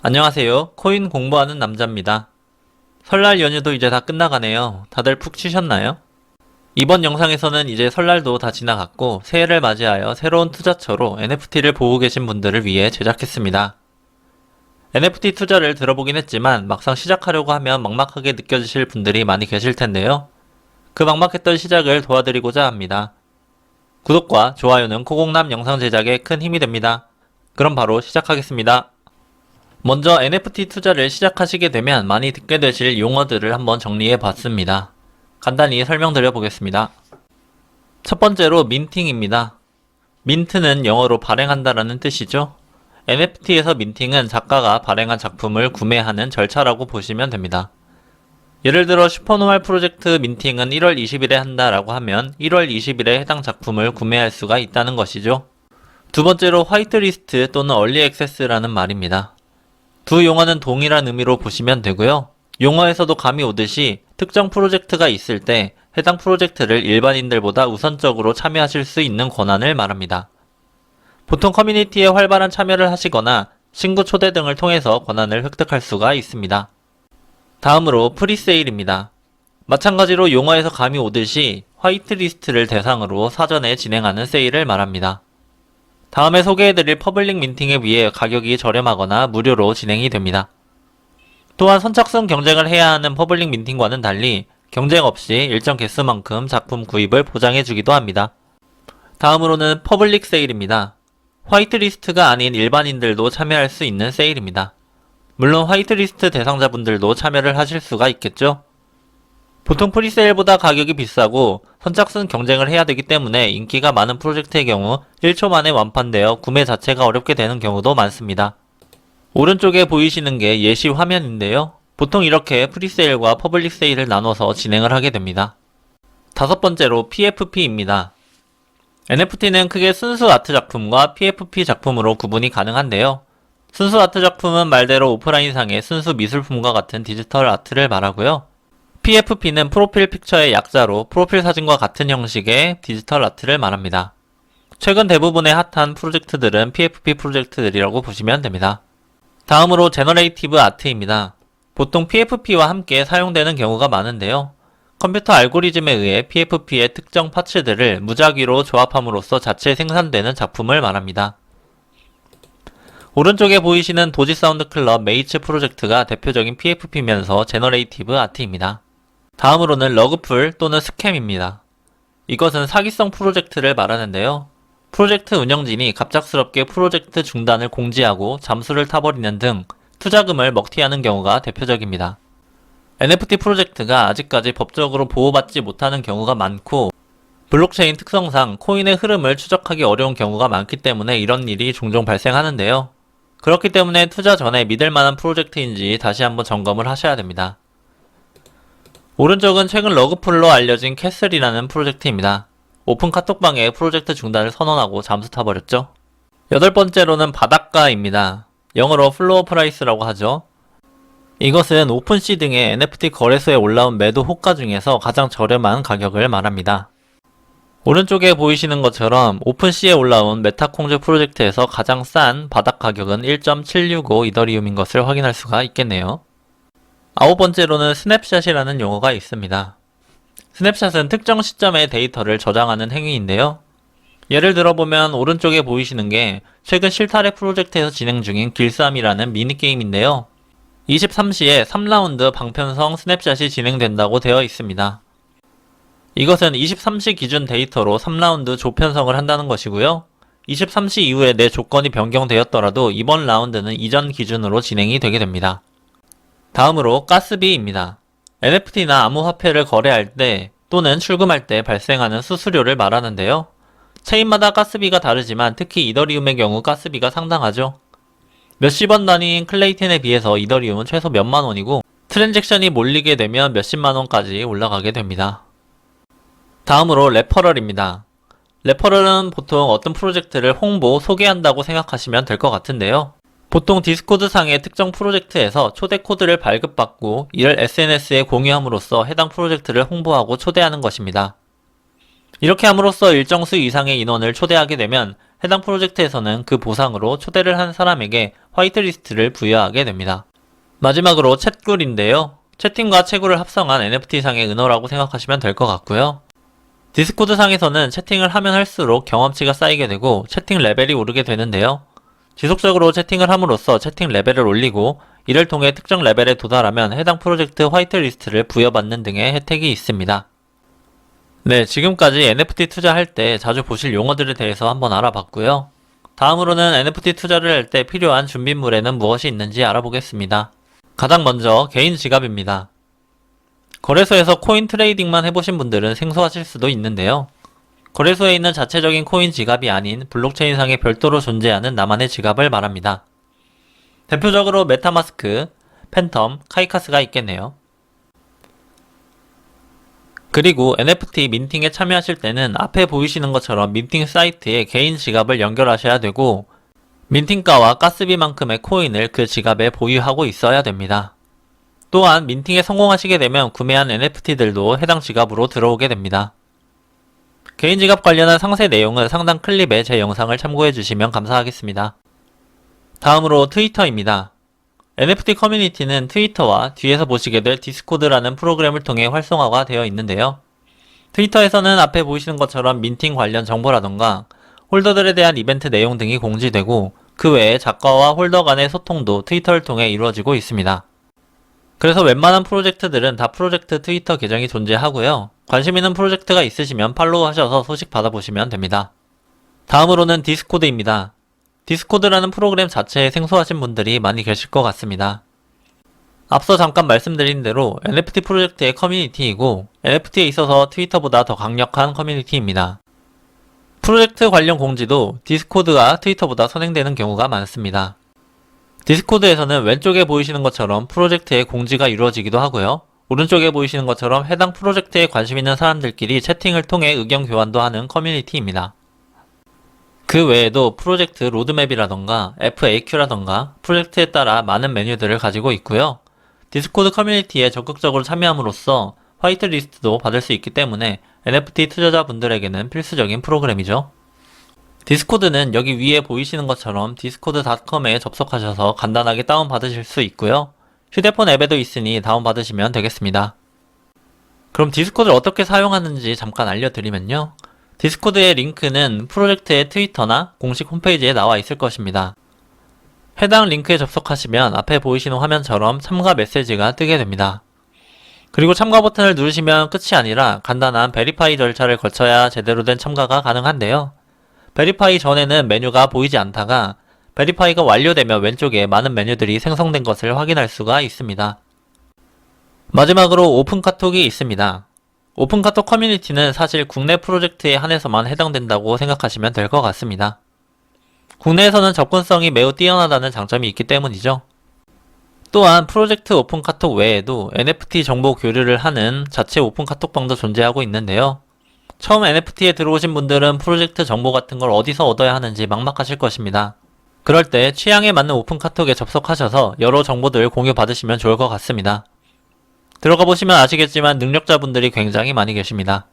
안녕하세요. 코인 공부하는 남자입니다. 설날 연휴도 이제 다 끝나가네요. 다들 푹 쉬셨나요? 이번 영상에서는 이제 설날도 다 지나갔고 새해를 맞이하여 새로운 투자처로 NFT를 보고 계신 분들을 위해 제작했습니다. NFT 투자를 들어보긴 했지만 막상 시작하려고 하면 막막하게 느껴지실 분들이 많이 계실 텐데요. 그 막막했던 시작을 도와드리고자 합니다. 구독과 좋아요는 코공남 영상 제작에 큰 힘이 됩니다. 그럼 바로 시작하겠습니다. 먼저 NFT 투자를 시작하시게 되면 많이 듣게 되실 용어들을 한번 정리해 봤습니다. 간단히 설명드려 보겠습니다. 첫 번째로 민팅입니다. 민트는 영어로 발행한다라는 뜻이죠. NFT에서 민팅은 작가가 발행한 작품을 구매하는 절차라고 보시면 됩니다. 예를 들어 슈퍼노말 프로젝트 민팅은 1월 20일에 한다라고 하면 1월 20일에 해당 작품을 구매할 수가 있다는 것이죠. 두 번째로 화이트리스트 또는 얼리 액세스라는 말입니다. 두 용어는 동일한 의미로 보시면 되고요. 용어에서도 감이 오듯이 특정 프로젝트가 있을 때 해당 프로젝트를 일반인들보다 우선적으로 참여하실 수 있는 권한을 말합니다. 보통 커뮤니티에 활발한 참여를 하시거나 친구 초대 등을 통해서 권한을 획득할 수가 있습니다. 다음으로 프리세일입니다. 마찬가지로 용어에서 감이 오듯이 화이트리스트를 대상으로 사전에 진행하는 세일을 말합니다. 다음에 소개해드릴 퍼블릭 민팅에 비해 가격이 저렴하거나 무료로 진행이 됩니다. 또한 선착순 경쟁을 해야 하는 퍼블릭 민팅과는 달리 경쟁 없이 일정 개수만큼 작품 구입을 보장해주기도 합니다. 다음으로는 퍼블릭 세일입니다. 화이트리스트가 아닌 일반인들도 참여할 수 있는 세일입니다. 물론 화이트리스트 대상자분들도 참여를 하실 수가 있겠죠. 보통 프리세일보다 가격이 비싸고 선착순 경쟁을 해야 되기 때문에 인기가 많은 프로젝트의 경우 1초 만에 완판되어 구매 자체가 어렵게 되는 경우도 많습니다. 오른쪽에 보이시는 게 예시 화면인데요. 보통 이렇게 프리세일과 퍼블릭 세일을 나눠서 진행을 하게 됩니다. 다섯 번째로 PFP입니다. NFT는 크게 순수 아트 작품과 PFP 작품으로 구분이 가능한데요. 순수 아트 작품은 말대로 오프라인상의 순수 미술품과 같은 디지털 아트를 말하고요. PFP는 프로필 픽처의 약자로 프로필 사진과 같은 형식의 디지털 아트를 말합니다. 최근 대부분의 핫한 프로젝트들은 PFP 프로젝트들이라고 보시면 됩니다. 다음으로 제너레이티브 아트입니다. 보통 PFP와 함께 사용되는 경우가 많은데요. 컴퓨터 알고리즘에 의해 PFP의 특정 파츠들을 무작위로 조합함으로써 자체 생산되는 작품을 말합니다. 오른쪽에 보이시는 도지 사운드 클럽 메이츠 프로젝트가 대표적인 PFP면서 제너레이티브 아트입니다. 다음으로는 러그풀 또는 스캠입니다. 이것은 사기성 프로젝트를 말하는데요. 프로젝트 운영진이 갑작스럽게 프로젝트 중단을 공지하고 잠수를 타버리는 등 투자금을 먹튀하는 경우가 대표적입니다. NFT 프로젝트가 아직까지 법적으로 보호받지 못하는 경우가 많고 블록체인 특성상 코인의 흐름을 추적하기 어려운 경우가 많기 때문에 이런 일이 종종 발생하는데요. 그렇기 때문에 투자 전에 믿을 만한 프로젝트인지 다시 한번 점검을 하셔야 됩니다. 오른쪽은 최근 러그풀로 알려진 캐슬이라는 프로젝트입니다. 오픈 카톡방에 프로젝트 중단을 선언하고 잠수 타버렸죠. 여덟 번째로는 바닷가입니다. 영어로 플로어 프라이스라고 하죠. 이것은 오픈시 등의 NFT 거래소에 올라온 매도 호가 중에서 가장 저렴한 가격을 말합니다. 오른쪽에 보이시는 것처럼 오픈시에 올라온 메타콩즈 프로젝트에서 가장 싼 바닥 가격은 1.765 이더리움인 것을 확인할 수가 있겠네요. 아홉 번째로는 스냅샷이라는 용어가 있습니다. 스냅샷은 특정 시점의 데이터를 저장하는 행위인데요. 예를 들어보면 오른쪽에 보이시는 게 최근 실타래 프로젝트에서 진행 중인 길쌈이라는 미니게임인데요. 23시에 3라운드 방편성 스냅샷이 진행된다고 되어 있습니다. 이것은 23시 기준 데이터로 3라운드 조편성을 한다는 것이고요. 23시 이후에 내 조건이 변경되었더라도 이번 라운드는 이전 기준으로 진행이 되게 됩니다. 다음으로 가스비입니다. NFT나 암호화폐를 거래할 때 또는 출금할 때 발생하는 수수료를 말하는데요. 체인마다 가스비가 다르지만 특히 이더리움의 경우 가스비가 상당하죠. 몇십 원 단위인 클레이틴에 비해서 이더리움은 최소 몇만 원이고 트랜잭션이 몰리게 되면 몇십만 원까지 올라가게 됩니다. 다음으로 레퍼럴입니다. 레퍼럴은 보통 어떤 프로젝트를 홍보, 소개한다고 생각하시면 될 것 같은데요. 보통 디스코드 상의 특정 프로젝트에서 초대 코드를 발급받고 이를 SNS에 공유함으로써 해당 프로젝트를 홍보하고 초대하는 것입니다. 이렇게 함으로써 일정 수 이상의 인원을 초대하게 되면 해당 프로젝트에서는 그 보상으로 초대를 한 사람에게 화이트리스트를 부여하게 됩니다. 마지막으로 챗굴인데요. 채팅과 채굴을 합성한 NFT상의 은어라고 생각하시면 될 것 같고요. 디스코드 상에서는 채팅을 하면 할수록 경험치가 쌓이게 되고 채팅 레벨이 오르게 되는데요. 지속적으로 채팅을 함으로써 채팅 레벨을 올리고 이를 통해 특정 레벨에 도달하면 해당 프로젝트 화이트리스트를 부여받는 등의 혜택이 있습니다. 네, 지금까지 NFT 투자할 때 자주 보실 용어들에 대해서 한번 알아봤고요. 다음으로는 NFT 투자를 할 때 필요한 준비물에는 무엇이 있는지 알아보겠습니다. 가장 먼저 개인 지갑입니다. 거래소에서 코인 트레이딩만 해보신 분들은 생소하실 수도 있는데요. 거래소에 있는 자체적인 코인 지갑이 아닌 블록체인상에 별도로 존재하는 나만의 지갑을 말합니다. 대표적으로 메타마스크, 팬텀, 카이카스가 있겠네요. 그리고 NFT 민팅에 참여하실 때는 앞에 보이시는 것처럼 민팅 사이트에 개인 지갑을 연결하셔야 되고 민팅가와 가스비만큼의 코인을 그 지갑에 보유하고 있어야 됩니다. 또한 민팅에 성공하시게 되면 구매한 NFT들도 해당 지갑으로 들어오게 됩니다. 개인 지갑 관련한 상세 내용은 상단 클립에 제 영상을 참고해 주시면 감사하겠습니다. 다음으로 트위터입니다. NFT 커뮤니티는 트위터와 뒤에서 보시게 될 디스코드라는 프로그램을 통해 활성화가 되어 있는데요. 트위터에서는 앞에 보이시는 것처럼 민팅 관련 정보라던가 홀더들에 대한 이벤트 내용 등이 공지되고 그 외에 작가와 홀더 간의 소통도 트위터를 통해 이루어지고 있습니다. 그래서 웬만한 프로젝트들은 다 프로젝트 트위터 계정이 존재하고요. 관심 있는 프로젝트가 있으시면 팔로우 하셔서 소식 받아보시면 됩니다. 다음으로는 디스코드입니다. 디스코드라는 프로그램 자체에 생소하신 분들이 많이 계실 것 같습니다. 앞서 잠깐 말씀드린 대로 NFT 프로젝트의 커뮤니티이고 NFT에 있어서 트위터보다 더 강력한 커뮤니티입니다. 프로젝트 관련 공지도 디스코드가 트위터보다 선행되는 경우가 많습니다. 디스코드에서는 왼쪽에 보이시는 것처럼 프로젝트의 공지가 이루어지기도 하고요. 오른쪽에 보이시는 것처럼 해당 프로젝트에 관심 있는 사람들끼리 채팅을 통해 의견 교환도 하는 커뮤니티입니다. 그 외에도 프로젝트 로드맵이라던가 FAQ라던가 프로젝트에 따라 많은 메뉴들을 가지고 있고요. 디스코드 커뮤니티에 적극적으로 참여함으로써 화이트리스트도 받을 수 있기 때문에 NFT 투자자분들에게는 필수적인 프로그램이죠. 디스코드는 여기 위에 보이시는 것처럼 discord.com에 접속하셔서 간단하게 다운받으실 수 있고요. 휴대폰 앱에도 있으니 다운받으시면 되겠습니다. 그럼 디스코드를 어떻게 사용하는지 잠깐 알려드리면요. 디스코드의 링크는 프로젝트의 트위터나 공식 홈페이지에 나와 있을 것입니다. 해당 링크에 접속하시면 앞에 보이시는 화면처럼 참가 메시지가 뜨게 됩니다. 그리고 참가 버튼을 누르시면 끝이 아니라 간단한 베리파이 절차를 거쳐야 제대로 된 참가가 가능한데요. 베리파이 전에는 메뉴가 보이지 않다가 베리파이가 완료되면 왼쪽에 많은 메뉴들이 생성된 것을 확인할 수가 있습니다. 마지막으로 오픈카톡이 있습니다. 오픈카톡 커뮤니티는 사실 국내 프로젝트에 한해서만 해당된다고 생각하시면 될 것 같습니다. 국내에서는 접근성이 매우 뛰어나다는 장점이 있기 때문이죠. 또한 프로젝트 오픈카톡 외에도 NFT 정보 교류를 하는 자체 오픈카톡방도 존재하고 있는데요. 처음 NFT에 들어오신 분들은 프로젝트 정보 같은 걸 어디서 얻어야 하는지 막막하실 것입니다. 그럴 때 취향에 맞는 오픈카톡에 접속하셔서 여러 정보들 공유 받으시면 좋을 것 같습니다. 들어가 보시면 아시겠지만 능력자분들이 굉장히 많이 계십니다.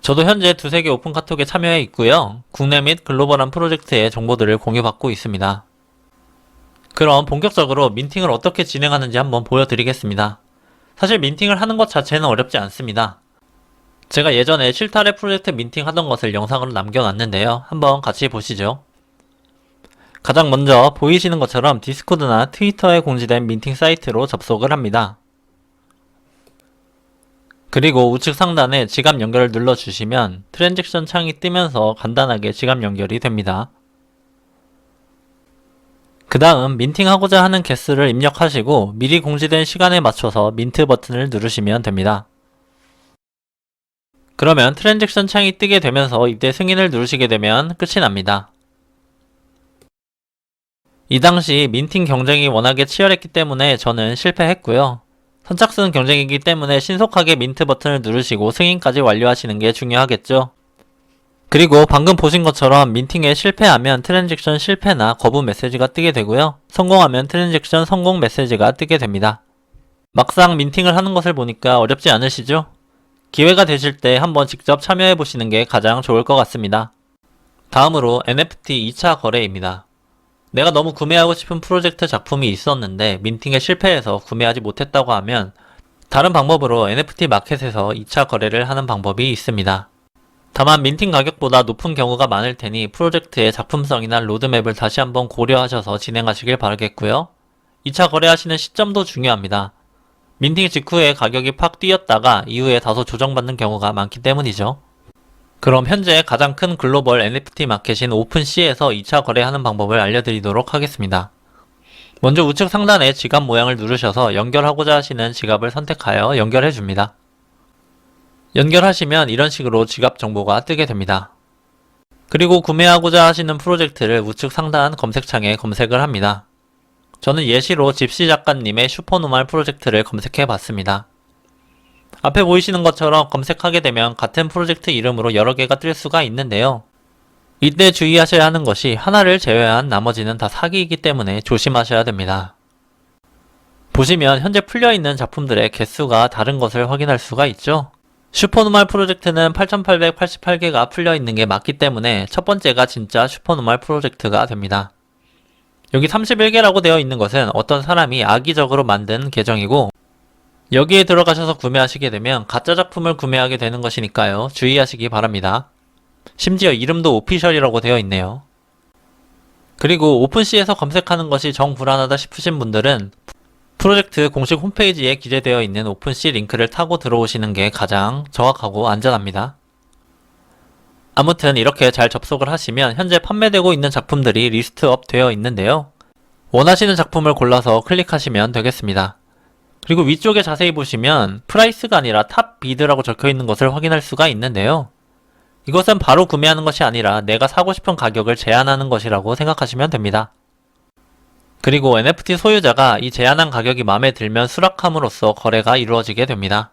저도 현재 두세 개 오픈카톡에 참여해 있고요. 국내 및 글로벌한 프로젝트의 정보들을 공유받고 있습니다. 그럼 본격적으로 민팅을 어떻게 진행하는지 한번 보여드리겠습니다. 사실 민팅을 하는 것 자체는 어렵지 않습니다. 제가 예전에 실타래 프로젝트 민팅 하던 것을 영상으로 남겨놨는데요. 한번 같이 보시죠. 가장 먼저 보이시는 것처럼 디스코드나 트위터에 공지된 민팅 사이트로 접속을 합니다. 그리고 우측 상단에 지갑 연결을 눌러주시면 트랜잭션 창이 뜨면서 간단하게 지갑 연결이 됩니다. 그 다음 민팅하고자 하는 개수를 입력하시고 미리 공지된 시간에 맞춰서 민트 버튼을 누르시면 됩니다. 그러면 트랜잭션 창이 뜨게 되면서 이때 승인을 누르시게 되면 끝이 납니다. 이 당시 민팅 경쟁이 워낙에 치열했기 때문에 저는 실패했고요. 선착순 경쟁이기 때문에 신속하게 민트 버튼을 누르시고 승인까지 완료하시는 게 중요하겠죠. 그리고 방금 보신 것처럼 민팅에 실패하면 트랜잭션 실패나 거부 메시지가 뜨게 되고요. 성공하면 트랜잭션 성공 메시지가 뜨게 됩니다. 막상 민팅을 하는 것을 보니까 어렵지 않으시죠? 기회가 되실 때 한번 직접 참여해 보시는 게 가장 좋을 것 같습니다. 다음으로 NFT 2차 거래입니다. 내가 너무 구매하고 싶은 프로젝트 작품이 있었는데 민팅에 실패해서 구매하지 못했다고 하면 다른 방법으로 NFT 마켓에서 2차 거래를 하는 방법이 있습니다. 다만 민팅 가격보다 높은 경우가 많을 테니 프로젝트의 작품성이나 로드맵을 다시 한번 고려하셔서 진행하시길 바라겠고요. 2차 거래하시는 시점도 중요합니다. 민팅 직후에 가격이 팍 뛰었다가 이후에 다소 조정받는 경우가 많기 때문이죠. 그럼 현재 가장 큰 글로벌 NFT 마켓인 오픈시에서 2차 거래하는 방법을 알려드리도록 하겠습니다. 먼저 우측 상단에 지갑 모양을 누르셔서 연결하고자 하시는 지갑을 선택하여 연결해 줍니다. 연결하시면 이런 식으로 지갑 정보가 뜨게 됩니다. 그리고 구매하고자 하시는 프로젝트를 우측 상단 검색창에 검색을 합니다. 저는 예시로 집시 작가님의 슈퍼노말 프로젝트를 검색해 봤습니다. 앞에 보이시는 것처럼 검색하게 되면 같은 프로젝트 이름으로 여러 개가 뜰 수가 있는데요. 이때 주의하셔야 하는 것이 하나를 제외한 나머지는 다 사기이기 때문에 조심하셔야 됩니다. 보시면 현재 풀려있는 작품들의 개수가 다른 것을 확인할 수가 있죠. 슈퍼노말 프로젝트는 8888개가 풀려있는 게 맞기 때문에 첫 번째가 진짜 슈퍼노말 프로젝트가 됩니다. 여기 31개라고 되어 있는 것은 어떤 사람이 악의적으로 만든 계정이고 여기에 들어가셔서 구매하시게 되면 가짜 작품을 구매하게 되는 것이니까요. 주의하시기 바랍니다. 심지어 이름도 오피셜이라고 되어 있네요. 그리고 오픈시에서 검색하는 것이 정불안하다 싶으신 분들은 프로젝트 공식 홈페이지에 기재되어 있는 오픈시 링크를 타고 들어오시는 게 가장 정확하고 안전합니다. 아무튼 이렇게 잘 접속을 하시면 현재 판매되고 있는 작품들이 리스트업 되어 있는데요. 원하시는 작품을 골라서 클릭하시면 되겠습니다. 그리고 위쪽에 자세히 보시면 프라이스가 아니라 탑 비드라고 적혀 있는 것을 확인할 수가 있는데요. 이것은 바로 구매하는 것이 아니라 내가 사고 싶은 가격을 제한하는 것이라고 생각하시면 됩니다. 그리고 NFT 소유자가 이 제한한 가격이 마음에 들면 수락함으로써 거래가 이루어지게 됩니다.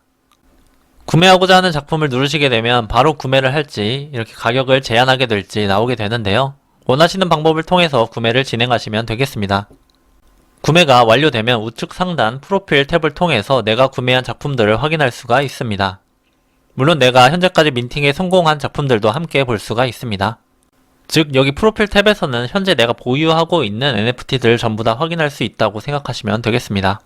구매하고자 하는 작품을 누르시게 되면 바로 구매를 할지 이렇게 가격을 제한하게 될지 나오게 되는데요. 원하시는 방법을 통해서 구매를 진행하시면 되겠습니다. 구매가 완료되면 우측 상단 프로필 탭을 통해서 내가 구매한 작품들을 확인할 수가 있습니다. 물론 내가 현재까지 민팅에 성공한 작품들도 함께 볼 수가 있습니다. 즉 여기 프로필 탭에서는 현재 내가 보유하고 있는 NFT들 전부 다 확인할 수 있다고 생각하시면 되겠습니다.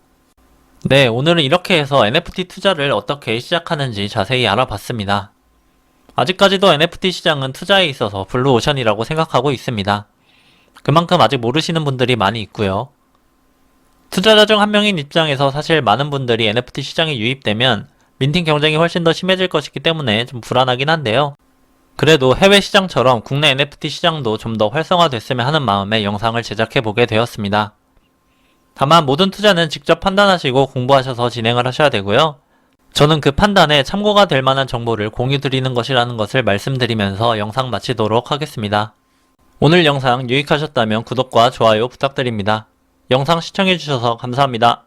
네, 오늘은 이렇게 해서 NFT 투자를 어떻게 시작하는지 자세히 알아봤습니다. 아직까지도 NFT 시장은 투자에 있어서 블루오션이라고 생각하고 있습니다. 그만큼 아직 모르시는 분들이 많이 있고요. 투자자 중 한 명인 입장에서 사실 많은 분들이 NFT 시장에 유입되면 민팅 경쟁이 훨씬 더 심해질 것이기 때문에 좀 불안하긴 한데요. 그래도 해외 시장처럼 국내 NFT 시장도 좀 더 활성화됐으면 하는 마음에 영상을 제작해보게 되었습니다. 다만 모든 투자는 직접 판단하시고 공부하셔서 진행을 하셔야 되고요. 저는 그 판단에 참고가 될 만한 정보를 공유드리는 것이라는 것을 말씀드리면서 영상 마치도록 하겠습니다. 오늘 영상 유익하셨다면 구독과 좋아요 부탁드립니다. 영상 시청해주셔서 감사합니다.